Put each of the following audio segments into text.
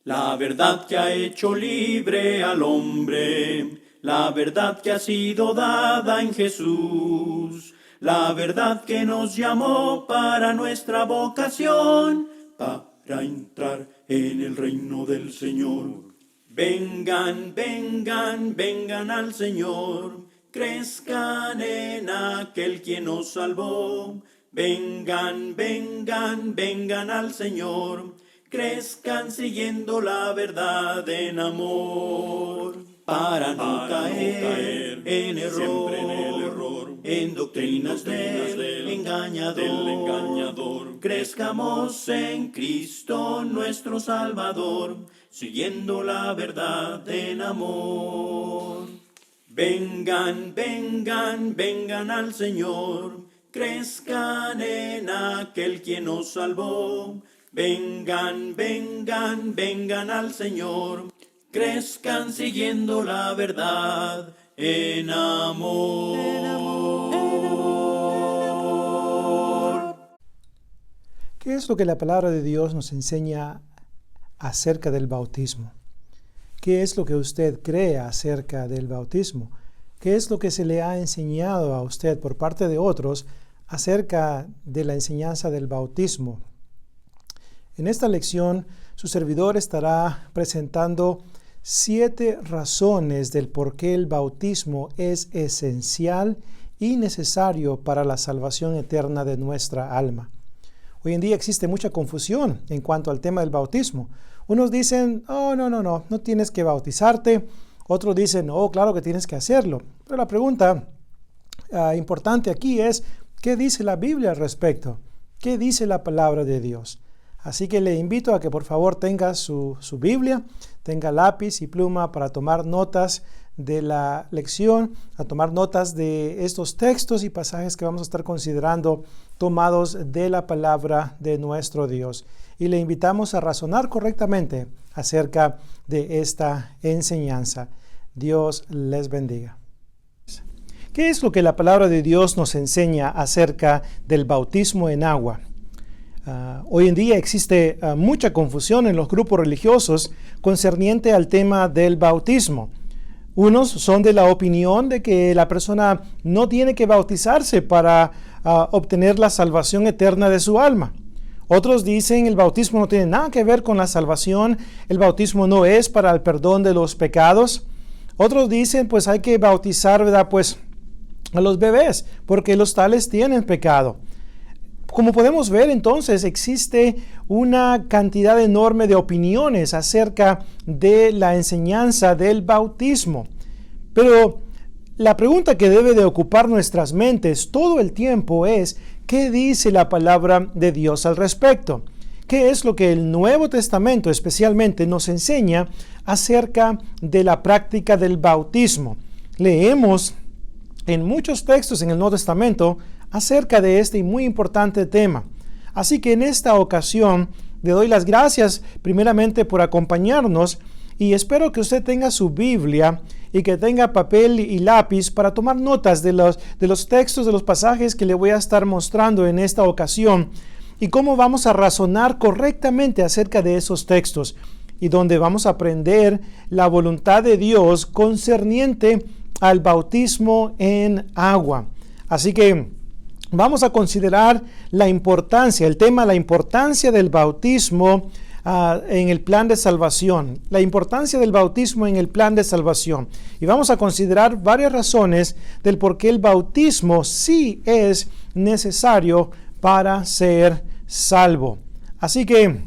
La verdad que ha hecho libre al hombre, la verdad que ha sido dada en Jesús, la verdad que nos llamó para nuestra vocación, para entrar en el reino del Señor. Vengan, vengan, vengan al Señor, crezcan en aquel quien nos salvó. Vengan, vengan, vengan al Señor, crezcan siguiendo la verdad en amor, para no caer en error, siempre en el error, en doctrinas del engañador. Crezcamos en Cristo nuestro Salvador, siguiendo la verdad en amor. Vengan, vengan, vengan al Señor, crezcan en aquel quien nos salvó. Vengan, vengan, vengan al Señor, crezcan siguiendo la verdad en amor. ¿Qué es lo que la palabra de Dios nos enseña acerca del bautismo? ¿Qué es lo que usted cree acerca del bautismo? ¿Qué es lo que se le ha enseñado a usted por parte de otros acerca de la enseñanza del bautismo? En esta lección, su servidor estará presentando 7 razones del por qué el bautismo es esencial y necesario para la salvación eterna de nuestra alma. Hoy en día existe mucha confusión en cuanto al tema del bautismo. Unos dicen, oh, no tienes que bautizarte. Otros dicen, oh, claro que tienes que hacerlo. Pero la pregunta importante aquí es, ¿qué dice la Biblia al respecto? ¿Qué dice la palabra de Dios? Así que le invito a que por favor tenga su Biblia, tenga lápiz y pluma para tomar notas de la lección, a tomar notas de estos textos y pasajes que vamos a estar considerando tomados de la palabra de nuestro Dios. Y le invitamos a razonar correctamente acerca de esta enseñanza. Dios les bendiga. ¿Qué es lo que la palabra de Dios nos enseña acerca del bautismo en agua? Hoy en día existe mucha confusión en los grupos religiosos concerniente al tema del bautismo. Unos son de la opinión de que la persona no tiene que bautizarse para obtener la salvación eterna de su alma. Otros dicen el bautismo no tiene nada que ver con la salvación, el bautismo no es para el perdón de los pecados. Otros dicen pues hay que bautizar, ¿verdad? Pues a los bebés porque los tales tienen pecado. Como podemos ver, entonces, existe una cantidad enorme de opiniones acerca de la enseñanza del bautismo. Pero la pregunta que debe de ocupar nuestras mentes todo el tiempo es, ¿qué dice la palabra de Dios al respecto? ¿Qué es lo que el Nuevo Testamento especialmente nos enseña acerca de la práctica del bautismo? Leemos en muchos textos en el Nuevo Testamento acerca de este muy importante tema. Así que en esta ocasión le doy las gracias primeramente por acompañarnos y espero que usted tenga su Biblia y que tenga papel y lápiz para tomar notas de los textos, de los pasajes que le voy a estar mostrando en esta ocasión y cómo vamos a razonar correctamente acerca de esos textos y donde vamos a aprender la voluntad de Dios concerniente al bautismo en agua. Así que vamos a considerar la importancia del bautismo en el plan de salvación. La importancia del bautismo en el plan de salvación. Y vamos a considerar varias razones del por qué el bautismo sí es necesario para ser salvo. Así que,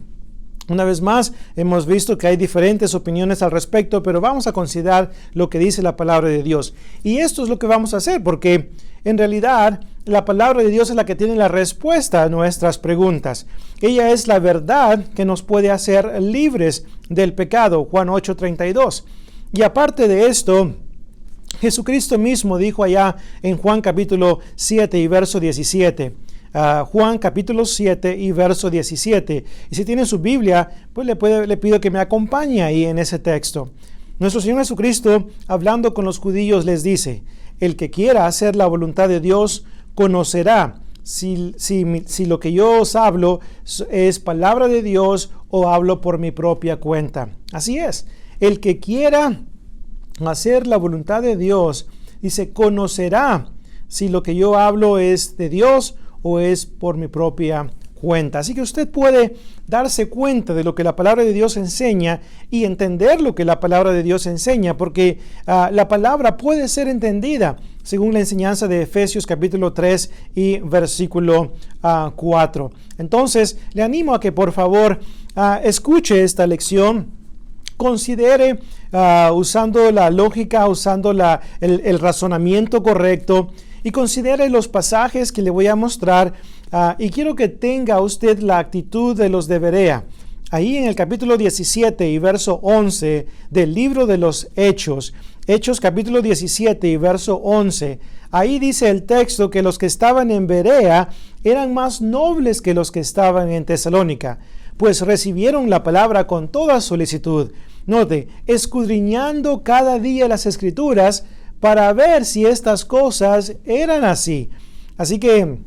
una vez más, hemos visto que hay diferentes opiniones al respecto, pero vamos a considerar lo que dice la palabra de Dios. Y esto es lo que vamos a hacer, porque en realidad la palabra de Dios es la que tiene la respuesta a nuestras preguntas. Ella es la verdad que nos puede hacer libres del pecado, Juan 8:32. Y aparte de esto, Jesucristo mismo dijo allá en Juan capítulo 7 y verso 17. Juan capítulo 7 y verso 17. Y si tiene su Biblia, pues le pido que me acompañe ahí en ese texto. Nuestro Señor Jesucristo, hablando con los judíos, les dice: el que quiera hacer la voluntad de Dios, conocerá si lo que yo os hablo es palabra de Dios o hablo por mi propia cuenta. Así es, el que quiera hacer la voluntad de Dios, dice, conocerá si lo que yo hablo es de Dios o es por mi propia cuenta. Así que usted puede darse cuenta de lo que la palabra de Dios enseña y entender lo que la palabra de Dios enseña, porque la palabra puede ser entendida según la enseñanza de Efesios capítulo 3 y versículo 4. Entonces, le animo a que por favor escuche esta lección, considere usando la lógica, usando el razonamiento correcto, y considere los pasajes que le voy a mostrar. Y quiero que tenga usted la actitud de los de Berea. Ahí en el capítulo 17 y verso 11 del libro de los Hechos, Hechos capítulo 17 y verso 11, ahí dice el texto que los que estaban en Berea eran más nobles que los que estaban en Tesalónica, pues recibieron la palabra con toda solicitud. Note, escudriñando cada día las Escrituras para ver si estas cosas eran así. Así que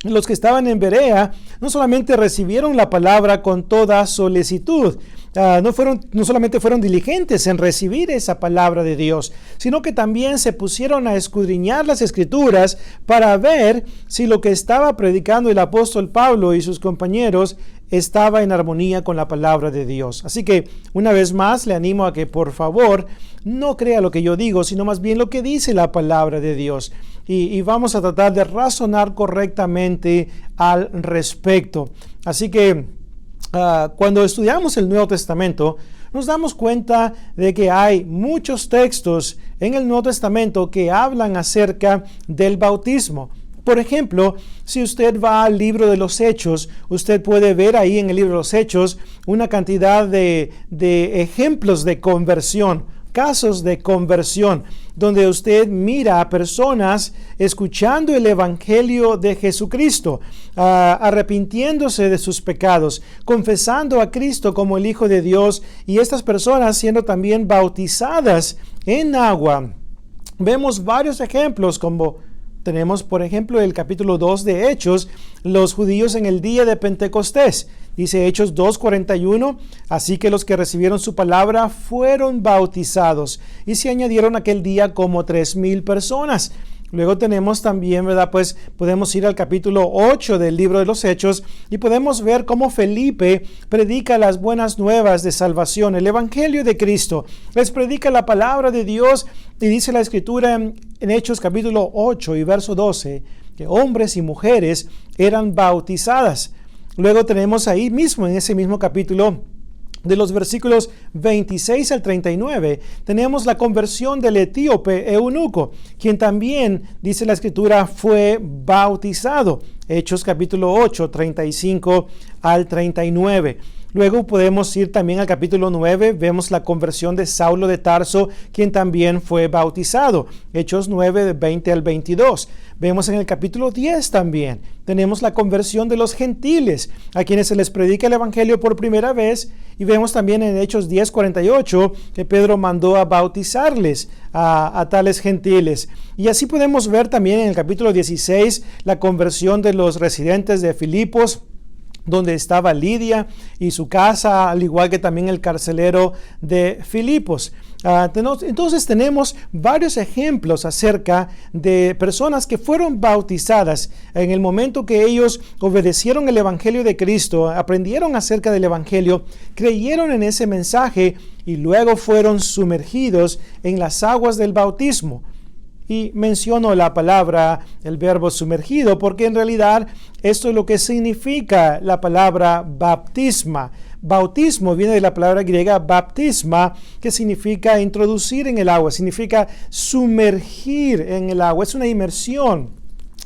los que estaban en Berea no solamente recibieron la palabra con toda solicitud, no solamente fueron diligentes en recibir esa palabra de Dios, sino que también se pusieron a escudriñar las Escrituras para ver si lo que estaba predicando el apóstol Pablo y sus compañeros estaba en armonía con la palabra de Dios. Así que una vez más le animo a que por favor no crea lo que yo digo, sino más bien lo que dice la palabra de Dios. Y vamos a tratar de razonar correctamente al respecto. Así que cuando estudiamos el Nuevo Testamento, nos damos cuenta de que hay muchos textos en el Nuevo Testamento que hablan acerca del bautismo. Por ejemplo, si usted va al libro de los Hechos, usted puede ver ahí en el libro de los Hechos una cantidad de ejemplos de conversión, casos de conversión, donde usted mira a personas escuchando el Evangelio de Jesucristo, arrepintiéndose de sus pecados, confesando a Cristo como el Hijo de Dios, y estas personas siendo también bautizadas en agua. Vemos varios ejemplos, como tenemos, por ejemplo, el capítulo 2 de Hechos, los judíos en el día de Pentecostés. Dice Hechos 2:41, así que los que recibieron su palabra fueron bautizados y se añadieron aquel día como 3,000 personas. Luego tenemos también, ¿verdad? Pues podemos ir al capítulo 8 del libro de los Hechos y podemos ver cómo Felipe predica las buenas nuevas de salvación, el Evangelio de Cristo. Les predica la palabra de Dios y dice la Escritura en Hechos capítulo 8 y verso 12 que hombres y mujeres eran bautizadas. Luego tenemos ahí mismo, en ese mismo capítulo, de los versículos 26 al 39, tenemos la conversión del etíope eunuco, quien también, dice la Escritura, fue bautizado. Hechos capítulo 8, 35 al 39. Luego podemos ir también al capítulo 9, vemos la conversión de Saulo de Tarso, quien también fue bautizado. Hechos 9, de 20 al 22. Vemos en el capítulo 10 también, tenemos la conversión de los gentiles, a quienes se les predica el Evangelio por primera vez, y vemos también en Hechos 10, 48, que Pedro mandó a bautizarles a tales gentiles. Y así podemos ver también en el capítulo 16 la conversión de los residentes de Filipos, donde estaba Lidia y su casa, al igual que también el carcelero de Filipos. Entonces tenemos varios ejemplos acerca de personas que fueron bautizadas en el momento que ellos obedecieron el Evangelio de Cristo, aprendieron acerca del Evangelio, creyeron en ese mensaje y luego fueron sumergidos en las aguas del bautismo. Y menciono la palabra, el verbo sumergido, porque en realidad esto es lo que significa la palabra baptisma. Bautismo viene de la palabra griega baptisma, que significa introducir en el agua, significa sumergir en el agua. Es una inmersión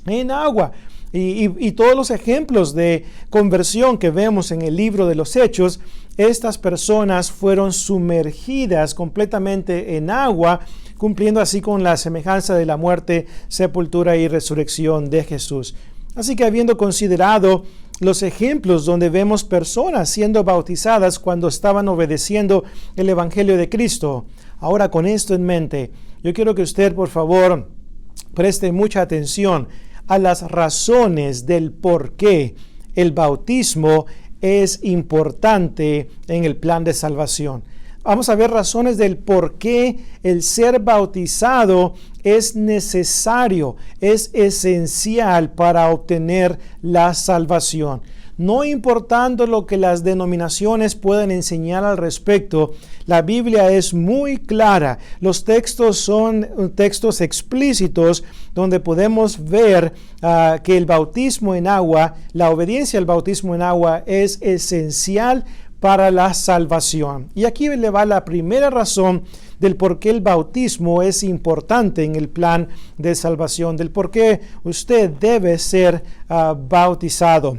en agua. Y todos los ejemplos de conversión que vemos en el libro de los Hechos, estas personas fueron sumergidas completamente en agua, cumpliendo así con la semejanza de la muerte, sepultura y resurrección de Jesús. Así que habiendo considerado los ejemplos donde vemos personas siendo bautizadas cuando estaban obedeciendo el Evangelio de Cristo, ahora con esto en mente, yo quiero que usted por favor preste mucha atención a las razones del por qué el bautismo es importante en el plan de salvación. Vamos a ver razones del por qué el ser bautizado es necesario, es esencial para obtener la salvación. No importando lo que las denominaciones puedan enseñar al respecto, la Biblia es muy clara. Los textos son textos explícitos donde podemos ver que el bautismo en agua, la obediencia al bautismo en agua es esencial para la salvación. Y aquí le va la primera razón del por qué el bautismo es importante en el plan de salvación, del por qué usted debe ser bautizado.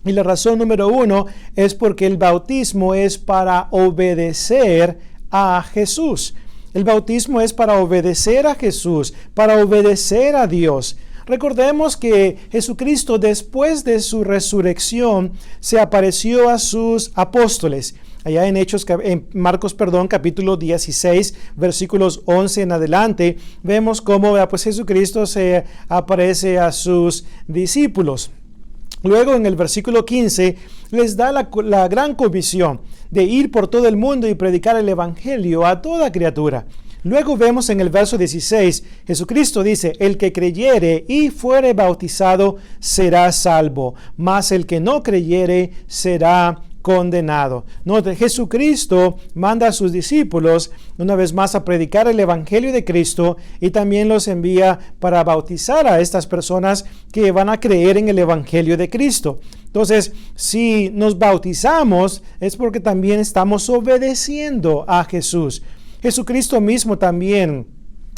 Y la razón número 1 es porque el bautismo es para obedecer a Jesús. El bautismo es para obedecer a Jesús, para obedecer a Dios. Recordemos que Jesucristo, después de su resurrección, se apareció a sus apóstoles. Allá en Marcos, capítulo 16, versículos 11 en adelante, vemos cómo pues Jesucristo se aparece a sus discípulos. Luego en el versículo 15 les da la gran comisión de ir por todo el mundo y predicar el evangelio a toda criatura. Luego vemos en el verso 16, Jesucristo dice, el que creyere y fuere bautizado será salvo, mas el que no creyere será condenado. Note, Jesucristo manda a sus discípulos una vez más a predicar el evangelio de Cristo y también los envía para bautizar a estas personas que van a creer en el evangelio de Cristo. Entonces, si nos bautizamos es porque también estamos obedeciendo a Jesús. Jesucristo mismo también,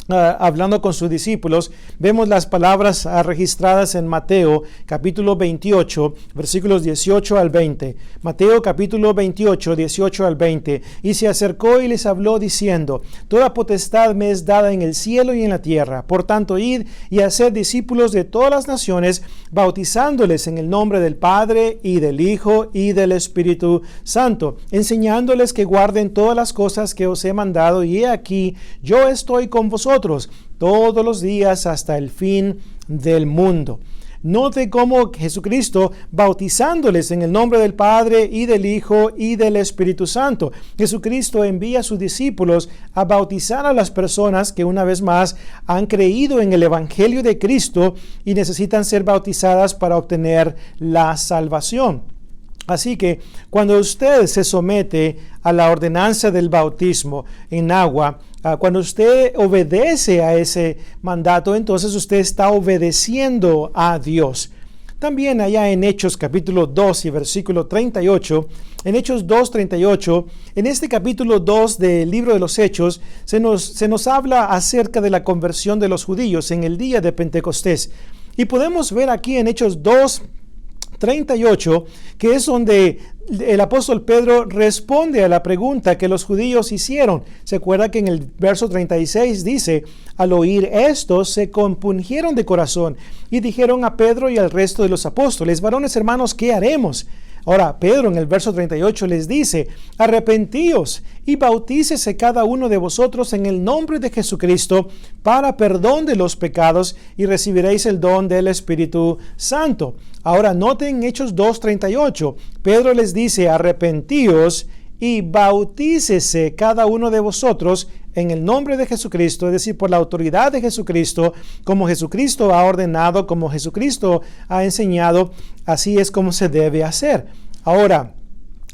hablando con sus discípulos, vemos las palabras registradas en Mateo capítulo 28, versículos 18 al 20. Mateo capítulo 28, 18 al 20. Y se acercó y les habló diciendo, toda potestad me es dada en el cielo y en la tierra. Por tanto, id y haced discípulos de todas las naciones, bautizándoles en el nombre del Padre y del Hijo y del Espíritu Santo, enseñándoles que guarden todas las cosas que os he mandado. Y he aquí, yo estoy con vosotros todos los días hasta el fin del mundo. Note cómo Jesucristo, bautizándoles en el nombre del Padre y del Hijo y del Espíritu Santo, Jesucristo envía a sus discípulos a bautizar a las personas que una vez más han creído en el Evangelio de Cristo y necesitan ser bautizadas para obtener la salvación. Así que cuando usted se somete a la ordenanza del bautismo en agua, cuando usted obedece a ese mandato, entonces usted está obedeciendo a Dios. También allá en Hechos capítulo 2 y versículo 38, en Hechos 2:38, en este capítulo 2 del libro de los Hechos, se nos habla acerca de la conversión de los judíos en el día de Pentecostés. Y podemos ver aquí en Hechos 2:38, que es donde el apóstol Pedro responde a la pregunta que los judíos hicieron. Se acuerda que en el verso 36 dice, al oír esto se compungieron de corazón y dijeron a Pedro y al resto de los apóstoles, varones hermanos, ¿qué haremos? Ahora Pedro en el verso 38 les dice, arrepentíos y bautícese cada uno de vosotros en el nombre de Jesucristo para perdón de los pecados y recibiréis el don del Espíritu Santo. Ahora noten Hechos 2:38, Pedro les dice, arrepentíos y bautícese cada uno de vosotros en el nombre de Jesucristo, es decir, por la autoridad de Jesucristo, como Jesucristo ha ordenado, como Jesucristo ha enseñado, así es como se debe hacer. Ahora,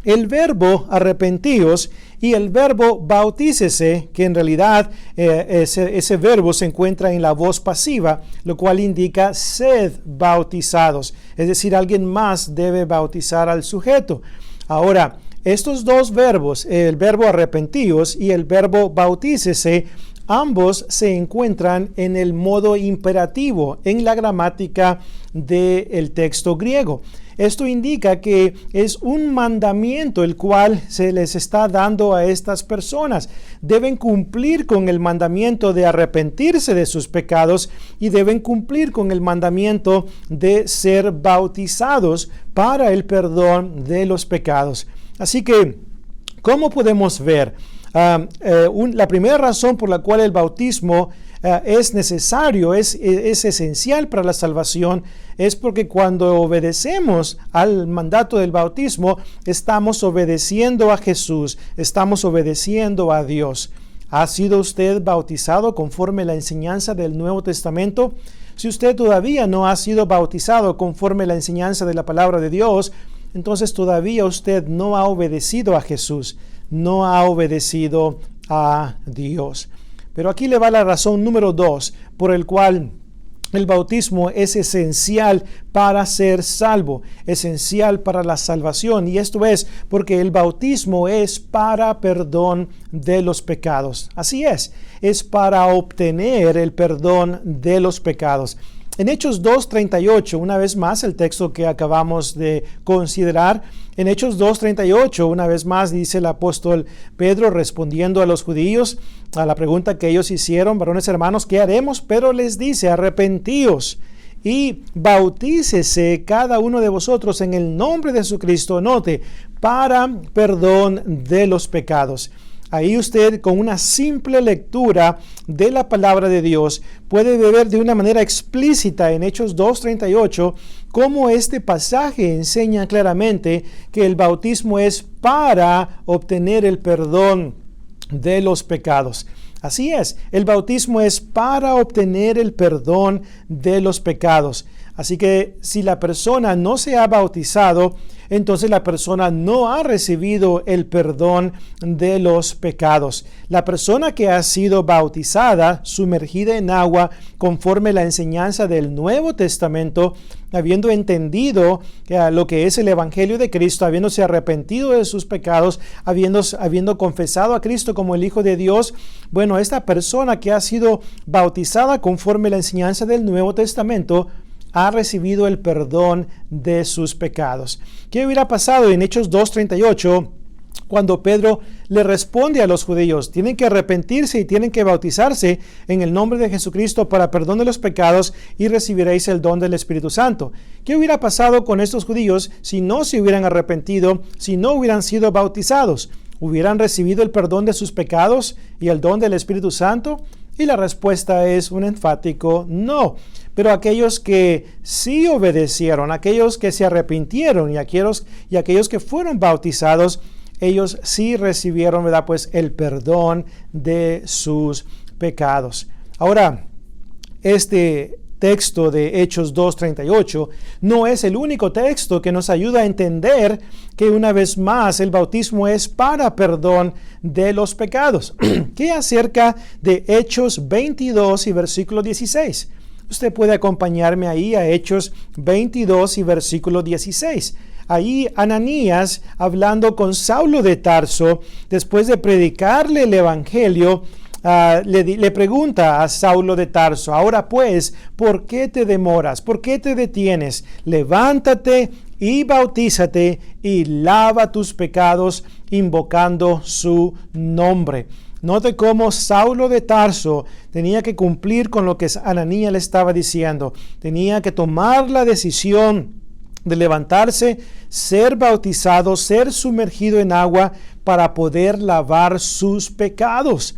el verbo arrepentíos y el verbo bautícese, que en realidad ese verbo se encuentra en la voz pasiva, lo cual indica sed bautizados, es decir, alguien más debe bautizar al sujeto. Ahora, estos dos verbos, el verbo arrepentíos y el verbo bautícese, ambos se encuentran en el modo imperativo en la gramática del texto griego. Esto indica que es un mandamiento el cual se les está dando a estas personas. Deben cumplir con el mandamiento de arrepentirse de sus pecados y deben cumplir con el mandamiento de ser bautizados para el perdón de los pecados. Así que, ¿cómo podemos ver? La primera razón por la cual el bautismo es necesario, es esencial para la salvación, es porque cuando obedecemos al mandato del bautismo, estamos obedeciendo a Jesús, estamos obedeciendo a Dios. ¿Ha sido usted bautizado conforme a la enseñanza del Nuevo Testamento? Si usted todavía no ha sido bautizado conforme a la enseñanza de la palabra de Dios, entonces todavía usted no ha obedecido a Jesús, no ha obedecido a Dios. Pero aquí le va la razón número 2 por el cual el bautismo es esencial para ser salvo, esencial para la salvación. Y esto es porque el bautismo es para perdón de los pecados. Así es para obtener el perdón de los pecados. En Hechos 2:38, una vez más el texto que acabamos de considerar, en Hechos 2:38, una vez más dice el apóstol Pedro respondiendo a los judíos a la pregunta que ellos hicieron: varones hermanos, ¿qué haremos? Pero les dice: arrepentíos y bautícese cada uno de vosotros en el nombre de Jesucristo, note, para perdón de los pecados. Ahí usted, con una simple lectura de la palabra de Dios, puede ver de una manera explícita en Hechos 2:38 cómo este pasaje enseña claramente que el bautismo es para obtener el perdón de los pecados. Así es, el bautismo es para obtener el perdón de los pecados. Así que si la persona no se ha bautizado, entonces la persona no ha recibido el perdón de los pecados. La persona que ha sido bautizada, sumergida en agua, conforme a la enseñanza del Nuevo Testamento, habiendo entendido lo que es el Evangelio de Cristo, habiéndose arrepentido de sus pecados, habiendo confesado a Cristo como el Hijo de Dios, bueno, esta persona que ha sido bautizada conforme a la enseñanza del Nuevo Testamento, ha recibido el perdón de sus pecados. ¿Qué hubiera pasado en Hechos 2:38 cuando Pedro le responde a los judíos? Tienen que arrepentirse y tienen que bautizarse en el nombre de Jesucristo para perdón de los pecados y recibiréis el don del Espíritu Santo. ¿Qué hubiera pasado con estos judíos si no se hubieran arrepentido, si no hubieran sido bautizados? ¿Hubieran recibido el perdón de sus pecados y el don del Espíritu Santo? Y la respuesta es un enfático no. Pero aquellos que sí obedecieron, aquellos que se arrepintieron y aquellos que fueron bautizados, ellos sí recibieron, ¿verdad?, pues el perdón de sus pecados. Ahora, este texto de Hechos 2:38 no es el único texto que nos ayuda a entender que una vez más el bautismo es para perdón de los pecados. ¿Qué acerca de Hechos 22 y versículo 16? Usted puede acompañarme ahí a Hechos 22 y versículo 16. Ahí Ananías, hablando con Saulo de Tarso, después de predicarle el Evangelio, le pregunta a Saulo de Tarso: ahora pues, ¿por qué te demoras? ¿Por qué te detienes? Levántate y bautízate y lava tus pecados invocando su nombre. Note cómo Saulo de Tarso tenía que cumplir con lo que Ananías le estaba diciendo. Tenía que tomar la decisión de levantarse, ser bautizado, ser sumergido en agua para poder lavar sus pecados.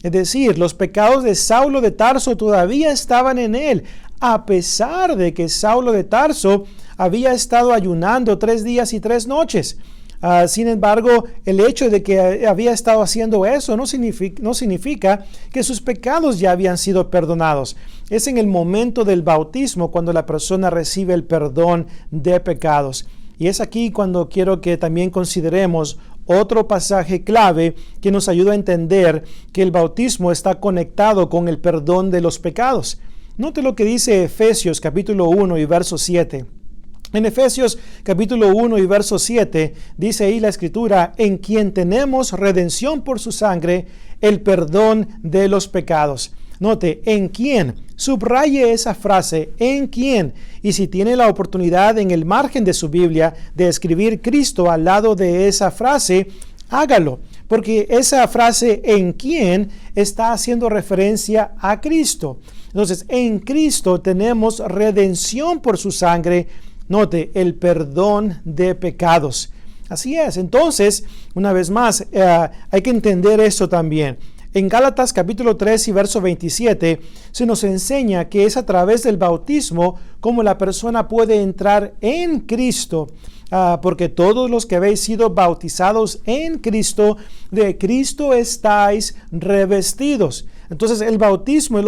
Es decir, los pecados de Saulo de Tarso todavía estaban en él, a pesar de que Saulo de Tarso había estado ayunando 3 días y 3 noches. Sin embargo, el hecho de que había estado haciendo eso no significa que sus pecados ya habían sido perdonados. Es en el momento del bautismo cuando la persona recibe el perdón de pecados. Y es aquí cuando quiero que también consideremos otro pasaje clave que nos ayuda a entender que el bautismo está conectado con el perdón de los pecados. Note lo que dice Efesios capítulo 1 y verso 7. En Efesios capítulo 1 y verso 7 dice ahí la Escritura: en quien tenemos redención por su sangre, el perdón de los pecados. Note, ¿en quién? Subraye esa frase, ¿en quién? Y si tiene la oportunidad en el margen de su Biblia de escribir Cristo al lado de esa frase, hágalo. Porque esa frase ¿en quién? Está haciendo referencia a Cristo. Entonces, en Cristo tenemos redención por su sangre. Note, el perdón de pecados. Así es. Entonces, una vez más, hay que entender esto también. En Gálatas capítulo 3 y verso 27 se nos enseña que es a través del bautismo como la persona puede entrar en Cristo, porque todos los que habéis sido bautizados en Cristo, de Cristo estáis revestidos. Entonces el bautismo es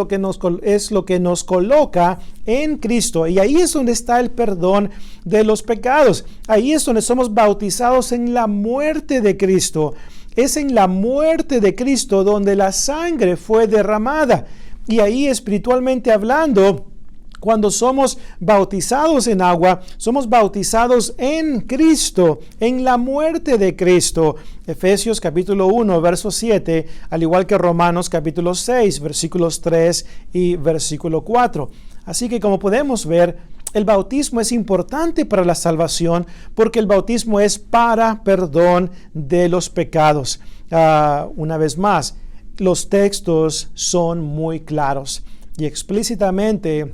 lo que nos coloca en Cristo, y ahí es donde está el perdón de los pecados. Ahí es donde somos bautizados en la muerte de Cristo. Es en la muerte de Cristo donde la sangre fue derramada, y ahí espiritualmente hablando, cuando somos bautizados en agua, somos bautizados en Cristo, en la muerte de Cristo. Efesios capítulo 1, verso 7, al igual que Romanos capítulo 6, versículos 3 y versículo 4. Así que como podemos ver, el bautismo es importante para la salvación porque el bautismo es para perdón de los pecados. Una vez más, los textos son muy claros y explícitamente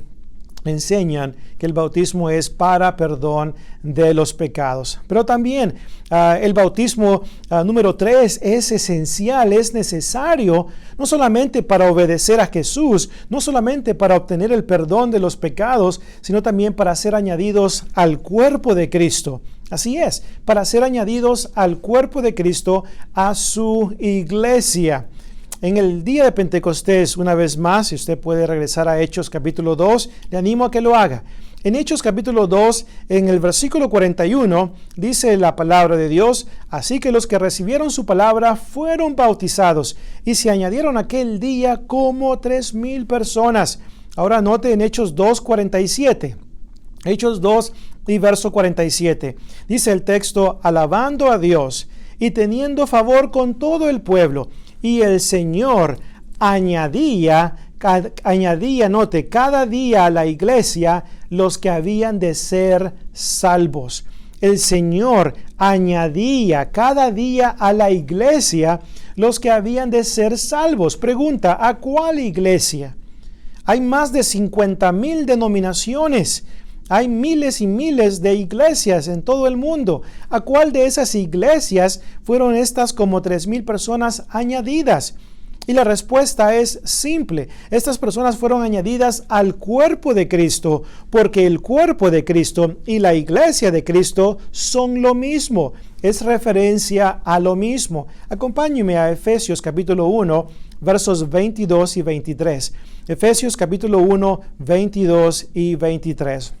enseñan que el bautismo es para perdón de los pecados. Pero también el bautismo número 3 es esencial, es necesario, no solamente para obedecer a Jesús, no solamente para obtener el perdón de los pecados, sino también para ser añadidos al cuerpo de Cristo. Así es, para ser añadidos al cuerpo de Cristo, a su iglesia. En el día de Pentecostés, una vez más, si usted puede regresar a Hechos capítulo 2, le animo a que lo haga. En Hechos capítulo 2, en el versículo 41, dice la palabra de Dios: así que los que recibieron su palabra fueron bautizados, y se añadieron aquel día como 3,000 personas. Ahora note en Hechos 2:47. Hechos 2 y verso 47. Dice el texto: alabando a Dios y teniendo favor con todo el pueblo. Y el Señor añadía, note, cada día a la iglesia los que habían de ser salvos. El Señor añadía cada día a la iglesia los que habían de ser salvos. Pregunta: ¿a cuál iglesia? Hay más de 50,000 denominaciones. Hay miles y miles de iglesias en todo el mundo. ¿A cuál de esas iglesias fueron estas como 3,000 personas añadidas? Y la respuesta es simple. Estas personas fueron añadidas al cuerpo de Cristo, porque el cuerpo de Cristo y la iglesia de Cristo son lo mismo. Es referencia a lo mismo. Acompáñeme a Efesios capítulo 1, versos 22 y 23. Efesios capítulo 1, 22 y 23.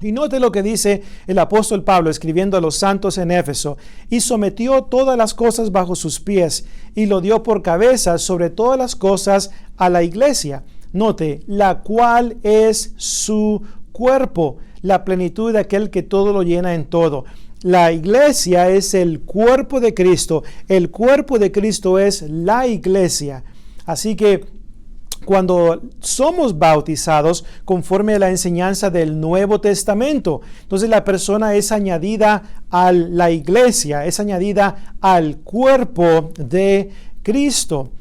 Y note lo que dice el apóstol Pablo escribiendo a los santos en Éfeso: y sometió todas las cosas bajo sus pies, y lo dio por cabeza sobre todas las cosas a la iglesia. Note, la cual es su cuerpo, la plenitud de aquel que todo lo llena en todo. La iglesia es el cuerpo de Cristo. El cuerpo de Cristo es la iglesia. Así que cuando somos bautizados conforme a la enseñanza del Nuevo Testamento, entonces la persona es añadida a la iglesia, es añadida al cuerpo de Cristo.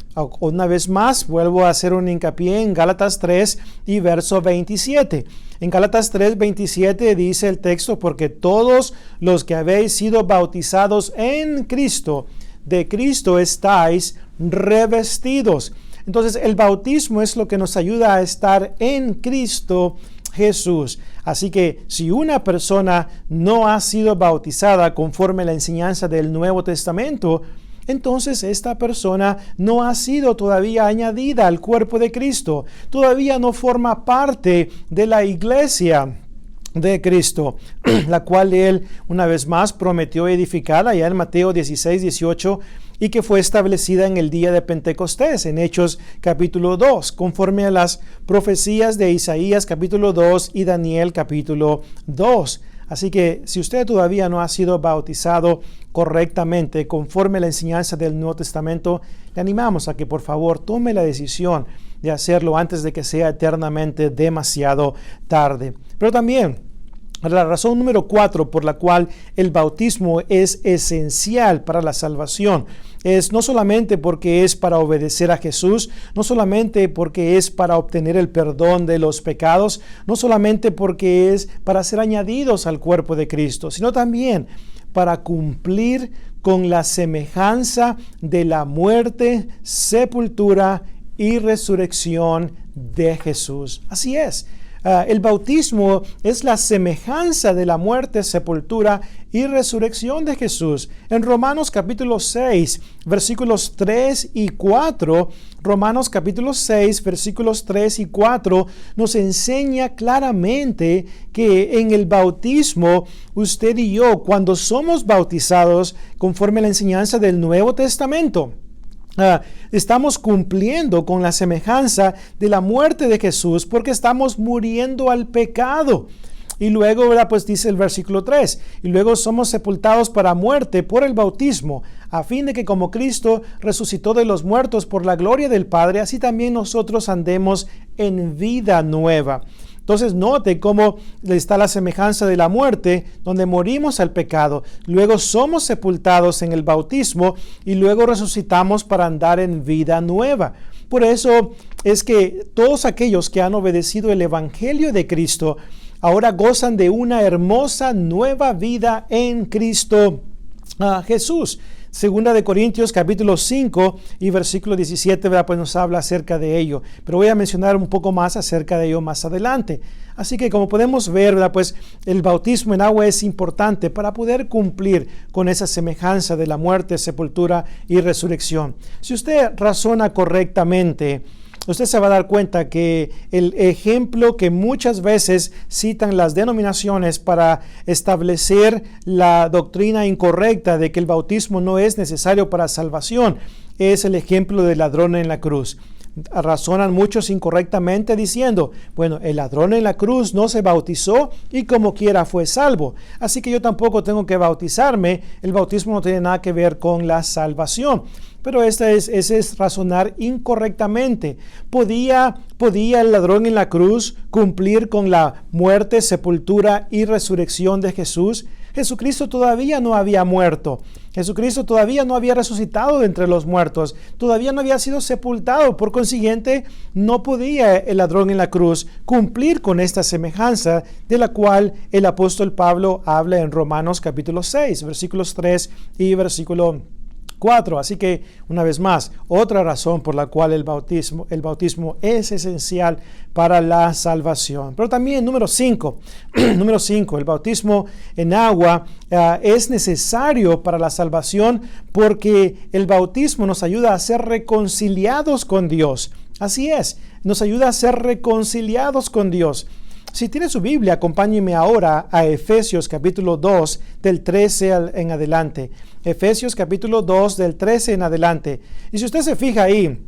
Una vez más, vuelvo a hacer un hincapié en Gálatas 3 y verso 27. En Gálatas 3, 27 dice el texto: porque todos los que habéis sido bautizados en Cristo, de Cristo estáis revestidos. Entonces el bautismo es lo que nos ayuda a estar en Cristo Jesús. Así que si una persona no ha sido bautizada conforme a la enseñanza del Nuevo Testamento, entonces esta persona no ha sido todavía añadida al cuerpo de Cristo. Todavía no forma parte de la iglesia de Cristo, la cual Él una vez más prometió edificar allá en Mateo 16, 18, y que fue establecida en el día de Pentecostés, en Hechos capítulo 2, conforme a las profecías de Isaías capítulo 2 y Daniel capítulo 2. Así que si usted todavía no ha sido bautizado correctamente conforme a la enseñanza del Nuevo Testamento, le animamos a que por favor tome la decisión de hacerlo antes de que sea eternamente demasiado tarde. Pero también la razón número 4 por la cual el bautismo es esencial para la salvación es no solamente porque es para obedecer a Jesús, no solamente porque es para obtener el perdón de los pecados, no solamente porque es para ser añadidos al cuerpo de Cristo, sino también para cumplir con la semejanza de la muerte, sepultura y resurrección de Jesús. Así es. El bautismo es la semejanza de la muerte, sepultura y resurrección de Jesús. En Romanos capítulo 6, versículos 3 y 4, Romanos capítulo 6, versículos 3 y 4, nos enseña claramente que en el bautismo, usted y yo, cuando somos bautizados conforme a la enseñanza del Nuevo Testamento, estamos cumpliendo con la semejanza de la muerte de Jesús porque estamos muriendo al pecado. Y luego, ¿verdad? Pues dice el versículo 3, y luego somos sepultados para muerte por el bautismo, a fin de que como Cristo resucitó de los muertos por la gloria del Padre, así también nosotros andemos en vida nueva. Entonces note cómo está la semejanza de la muerte, donde morimos al pecado, luego somos sepultados en el bautismo y luego resucitamos para andar en vida nueva. Por eso es que todos aquellos que han obedecido el Evangelio de Cristo ahora gozan de una hermosa nueva vida en Cristo Jesús. Segunda de Corintios capítulo 5 y versículo 17, ¿verdad? Pues nos habla acerca de ello. Pero voy a mencionar un poco más acerca de ello más adelante. Así que como podemos ver, ¿verdad? Pues el bautismo en agua es importante para poder cumplir con esa semejanza de la muerte, sepultura y resurrección. Si usted razona correctamente, usted se va a dar cuenta que el ejemplo que muchas veces citan las denominaciones para establecer la doctrina incorrecta de que el bautismo no es necesario para salvación es el ejemplo del ladrón en la cruz. Razonan muchos incorrectamente diciendo, bueno, el ladrón en la cruz no se bautizó y como quiera fue salvo. Así que yo tampoco tengo que bautizarme. El bautismo no tiene nada que ver con la salvación. Pero ese es razonar incorrectamente. ¿Podía el ladrón en la cruz cumplir con la muerte, sepultura y resurrección de Jesús? Jesucristo todavía no había muerto. Jesucristo todavía no había resucitado de entre los muertos. Todavía no había sido sepultado. Por consiguiente, no podía el ladrón en la cruz cumplir con esta semejanza de la cual el apóstol Pablo habla en Romanos capítulo 6, versículos 3 y versículo 4. Así que, una vez más, otra razón por la cual el bautismo es esencial para la salvación. Pero también, número 5, el bautismo en agua es necesario para la salvación porque el bautismo nos ayuda a ser reconciliados con Dios. Así es, nos ayuda a ser reconciliados con Dios. Si tiene su Biblia, acompáñeme ahora a Efesios capítulo 2 del 13 en adelante. Efesios capítulo 2 del 13 en adelante. Y si usted se fija ahí,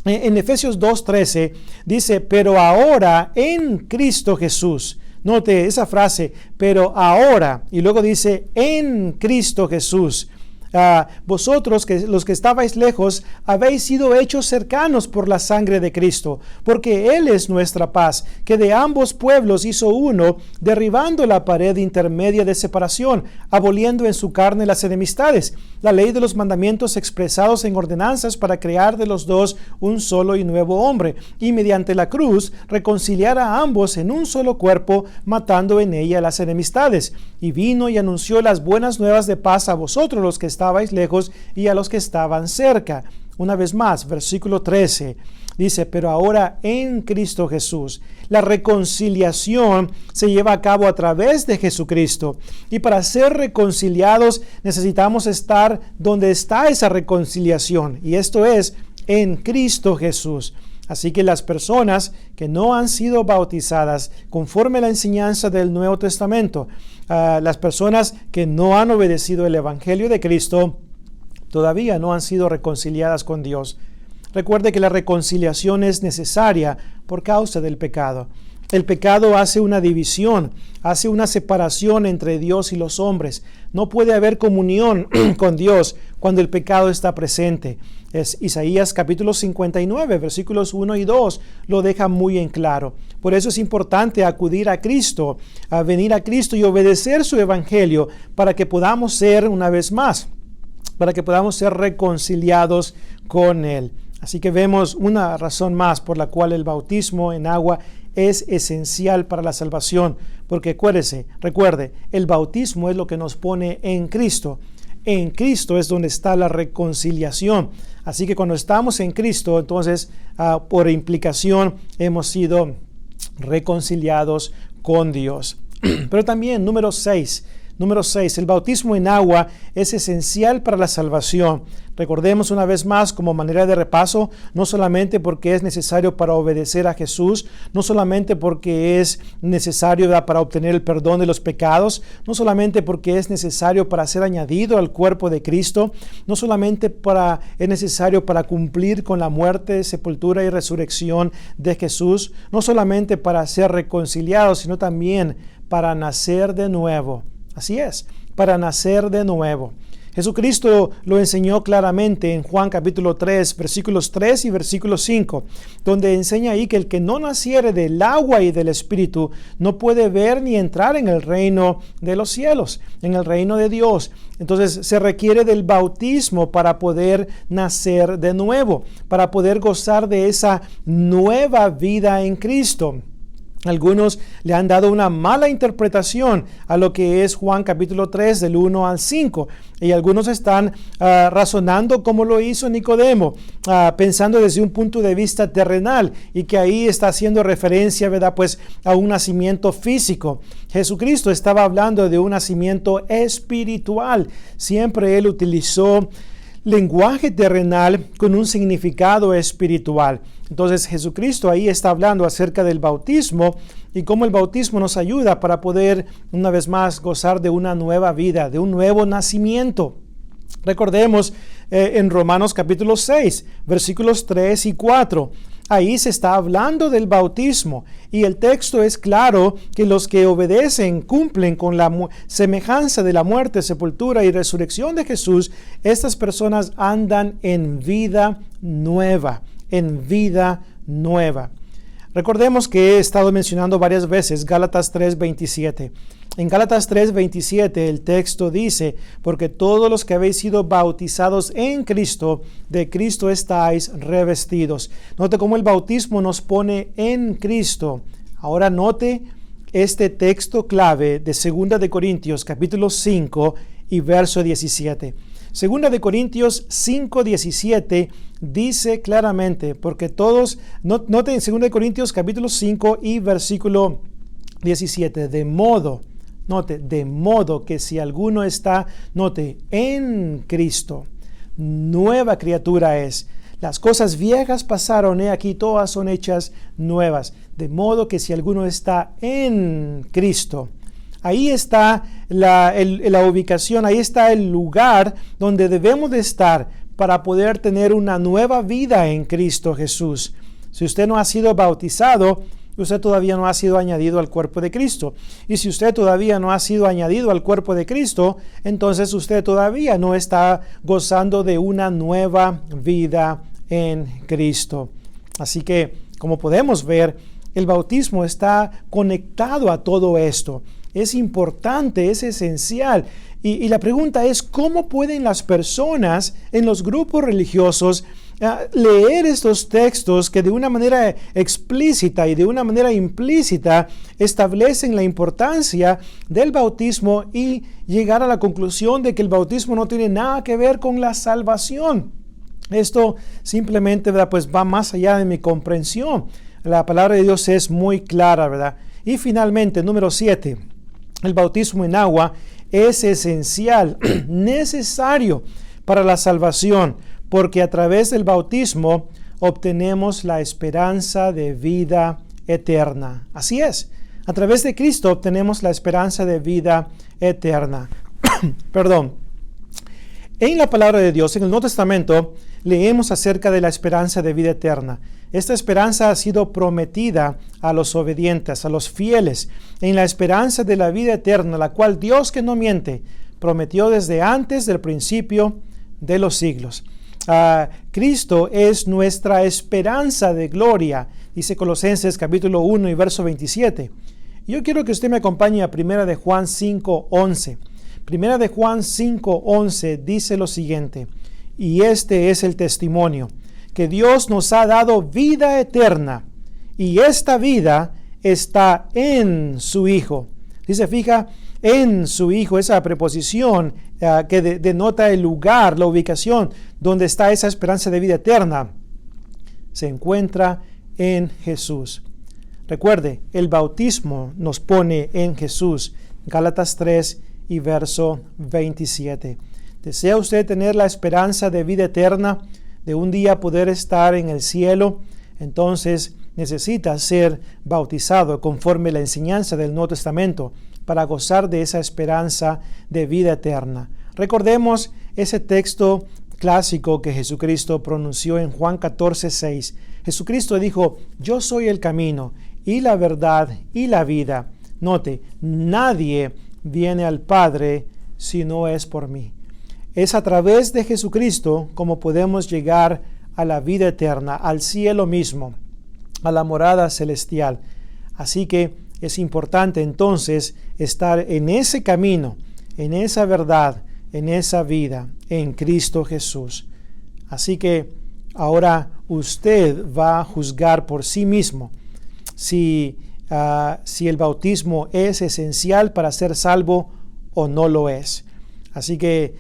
en Efesios 2:13 dice, pero ahora en Cristo Jesús. Note esa frase, pero ahora, y luego dice, en Cristo Jesús. Vosotros, los que estabais lejos, habéis sido hechos cercanos por la sangre de Cristo, porque Él es nuestra paz, que de ambos pueblos hizo uno, derribando la pared intermedia de separación, aboliendo en su carne las enemistades, la ley de los mandamientos expresados en ordenanzas para crear de los dos un solo y nuevo hombre, y mediante la cruz reconciliar a ambos en un solo cuerpo, matando en ella las enemistades. Y vino y anunció las buenas nuevas de paz a vosotros los que estabais lejos y a los que estaban cerca. Una vez más, versículo 13 dice, pero ahora en Cristo Jesús. La reconciliación se lleva a cabo a través de Jesucristo. Y para ser reconciliados necesitamos estar donde está esa reconciliación. Y esto es en Cristo Jesús. Así que las personas que no han sido bautizadas conforme a la enseñanza del Nuevo Testamento, las personas que no han obedecido el Evangelio de Cristo, todavía no han sido reconciliadas con Dios. Recuerde que la reconciliación es necesaria por causa del pecado. El pecado hace una división, hace una separación entre Dios y los hombres. No puede haber comunión con Dios cuando el pecado está presente. Es Isaías capítulo 59, versículos 1 y 2, lo deja muy en claro. Por eso es importante acudir a Cristo, a venir a Cristo y obedecer su evangelio para que podamos ser, una vez más, para que podamos ser reconciliados con Él. Así que vemos una razón más por la cual el bautismo en agua es esencial para la salvación, porque recuerde, el bautismo es lo que nos pone en Cristo. en Cristo es donde está la reconciliación. Así que cuando estamos en Cristo, entonces por implicación hemos sido reconciliados con Dios. Pero también, número 6, el bautismo en agua es esencial para la salvación. Recordemos una vez más, como manera de repaso, no solamente porque es necesario para obedecer a Jesús, no solamente porque es necesario para obtener el perdón de los pecados, no solamente porque es necesario para ser añadido al cuerpo de Cristo, no solamente es necesario para cumplir con la muerte, sepultura y resurrección de Jesús, no solamente para ser reconciliados, sino también para nacer de nuevo. Así es, para nacer de nuevo. Jesucristo lo enseñó claramente en Juan capítulo 3, versículos 3 y versículo 5, donde enseña ahí que el que no naciere del agua y del Espíritu no puede ver ni entrar en el reino de los cielos, en el reino de Dios. Entonces se requiere del bautismo para poder nacer de nuevo, para poder gozar de esa nueva vida en Cristo. Algunos le han dado una mala interpretación a lo que es Juan capítulo 3 del 1 al 5 y algunos están razonando como lo hizo Nicodemo, pensando desde un punto de vista terrenal y que ahí está haciendo referencia, ¿verdad?, pues a un nacimiento físico. Jesucristo estaba hablando de un nacimiento espiritual. Siempre él utilizó lenguaje terrenal con un significado espiritual. Entonces Jesucristo ahí está hablando acerca del bautismo y cómo el bautismo nos ayuda para poder una vez más gozar de una nueva vida, de un nuevo nacimiento. Recordemos en Romanos capítulo 6, versículos 3 y 4. Ahí se está hablando del bautismo y el texto es claro que los que obedecen, cumplen con la semejanza de la muerte, sepultura y resurrección de Jesús, estas personas andan en vida nueva, en vida nueva. Recordemos que he estado mencionando varias veces Gálatas 3:27. En Gálatas 3:27 el texto dice, porque todos los que habéis sido bautizados en Cristo, de Cristo estáis revestidos. Note cómo el bautismo nos pone en Cristo. Ahora note este texto clave de 2 de Corintios capítulo 5 y verso 17. 2 de Corintios 5:17 dice claramente, porque todos, noten 2 de Corintios capítulo 5 y versículo 17, de modo que si alguno está, en Cristo, nueva criatura es. Las cosas viejas pasaron, he aquí todas son hechas nuevas. De modo que si alguno está en Cristo, ahí está la ubicación, ahí está el lugar donde debemos de estar para poder tener una nueva vida en Cristo Jesús. Si usted no ha sido bautizado, usted todavía no ha sido añadido al cuerpo de Cristo. Y si usted todavía no ha sido añadido al cuerpo de Cristo, entonces usted todavía no está gozando de una nueva vida en Cristo. Así que, como podemos ver, el bautismo está conectado a todo esto. Es importante, es esencial. Y la pregunta es, ¿cómo pueden las personas en los grupos religiosos leer estos textos que de una manera explícita y de una manera implícita establecen la importancia del bautismo y llegar a la conclusión de que el bautismo no tiene nada que ver con la salvación? Esto simplemente, ¿verdad?, pues va más allá de mi comprensión. La palabra de Dios es muy clara, ¿verdad? Y finalmente, número 7, el bautismo en agua es esencial, necesario para la salvación, porque a través del bautismo obtenemos la esperanza de vida eterna. Así es, a través de Cristo obtenemos la esperanza de vida eterna. Perdón. En la palabra de Dios, en el Nuevo Testamento, leemos acerca de la esperanza de vida eterna. Esta esperanza ha sido prometida a los obedientes, a los fieles, en la esperanza de la vida eterna, la cual Dios, que no miente, prometió desde antes del principio de los siglos. Cristo es nuestra esperanza de gloria, dice Colosenses capítulo 1 y verso 27. Yo quiero que usted me acompañe a 1 de Juan 5:11. 1 de Juan 5:11 dice lo siguiente, y este es el testimonio, que Dios nos ha dado vida eterna, y esta vida está en su Hijo. Si se fija, en su Hijo, esa preposición que denota el lugar, la ubicación donde está esa esperanza de vida eterna, se encuentra en Jesús. Recuerde, el bautismo nos pone en Jesús. Gálatas 3 y verso 27. ¿Desea usted tener la esperanza de vida eterna, de un día poder estar en el cielo? Entonces necesita ser bautizado conforme la enseñanza del Nuevo Testamento para gozar de esa esperanza de vida eterna. Recordemos ese texto clásico que Jesucristo pronunció en Juan 14:6. Jesucristo dijo: yo soy el camino y la verdad y la vida. Note, nadie viene al Padre si no es por mí. Es a través de Jesucristo como podemos llegar a la vida eterna, al cielo mismo, a la morada celestial. Así que es importante entonces estar en ese camino, en esa verdad, en esa vida, en Cristo Jesús. Así que ahora usted va a juzgar por sí mismo si el bautismo es esencial para ser salvo o no lo es. Así que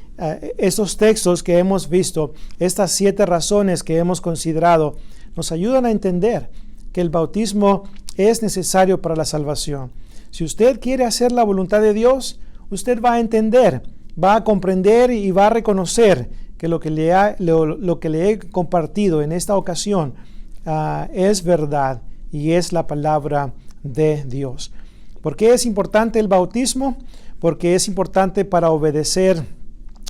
estos textos que hemos visto, estas 7 razones que hemos considerado, nos ayudan a entender que el bautismo es necesario para la salvación. Si usted quiere hacer la voluntad de Dios, usted va a entender, va a comprender y va a reconocer que lo que le he compartido en esta ocasión es verdad y es la palabra de Dios. ¿Por qué es importante el bautismo? Porque es importante para obedecer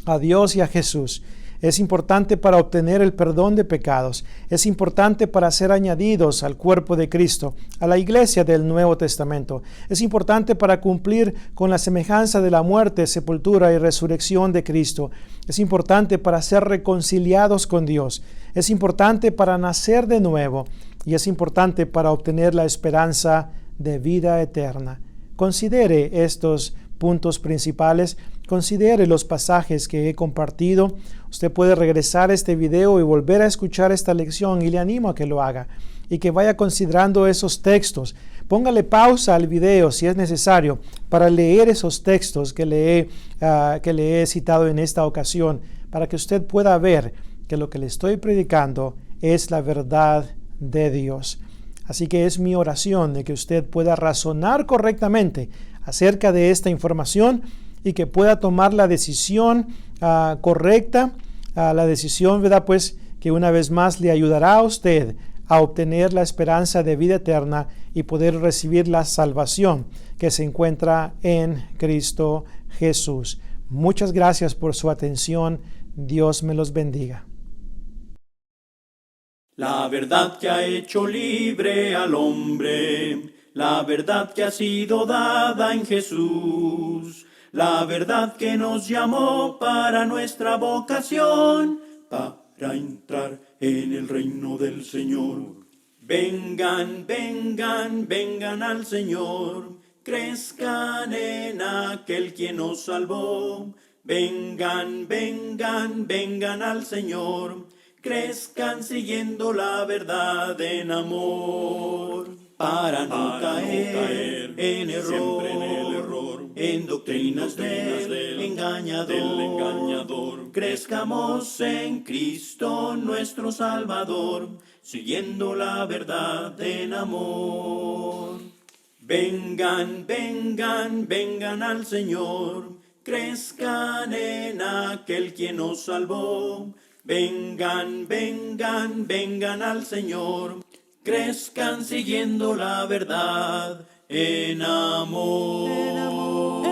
a Dios y a Jesús. Es importante para obtener el perdón de pecados. Es importante para ser añadidos al cuerpo de Cristo, a la iglesia del Nuevo Testamento. Es importante para cumplir con la semejanza de la muerte, sepultura y resurrección de Cristo. Es importante para ser reconciliados con Dios. Es importante para nacer de nuevo. Y es importante para obtener la esperanza de vida eterna. Considere estos puntos principales. Considere los pasajes que he compartido. Usted puede regresar a este video y volver a escuchar esta lección, y le animo a que lo haga y que vaya considerando esos textos. Póngale pausa al video si es necesario para leer esos textos que le he citado en esta ocasión, para que usted pueda ver que lo que le estoy predicando es la verdad de Dios. Así que es mi oración de que usted pueda razonar correctamente acerca de esta información y que pueda tomar la decisión correcta, la decisión, ¿verdad? Pues que una vez más le ayudará a usted a obtener la esperanza de vida eterna y poder recibir la salvación que se encuentra en Cristo Jesús. Muchas gracias por su atención. Dios me los bendiga. La verdad que ha hecho libre al hombre, la verdad que ha sido dada en Jesús, la verdad que nos llamó para nuestra vocación, para entrar en el reino del Señor. Vengan, vengan, vengan al Señor, crezcan en aquel quien nos salvó. Vengan, vengan, vengan al Señor, crezcan siguiendo la verdad en amor, para no caer en error, en doctrinas del engañador. Crezcamos en Cristo nuestro Salvador, siguiendo la verdad en amor. Vengan, vengan, vengan al Señor, crezcan en aquel quien nos salvó. Vengan, vengan, vengan al Señor, crezcan siguiendo la verdad en amor.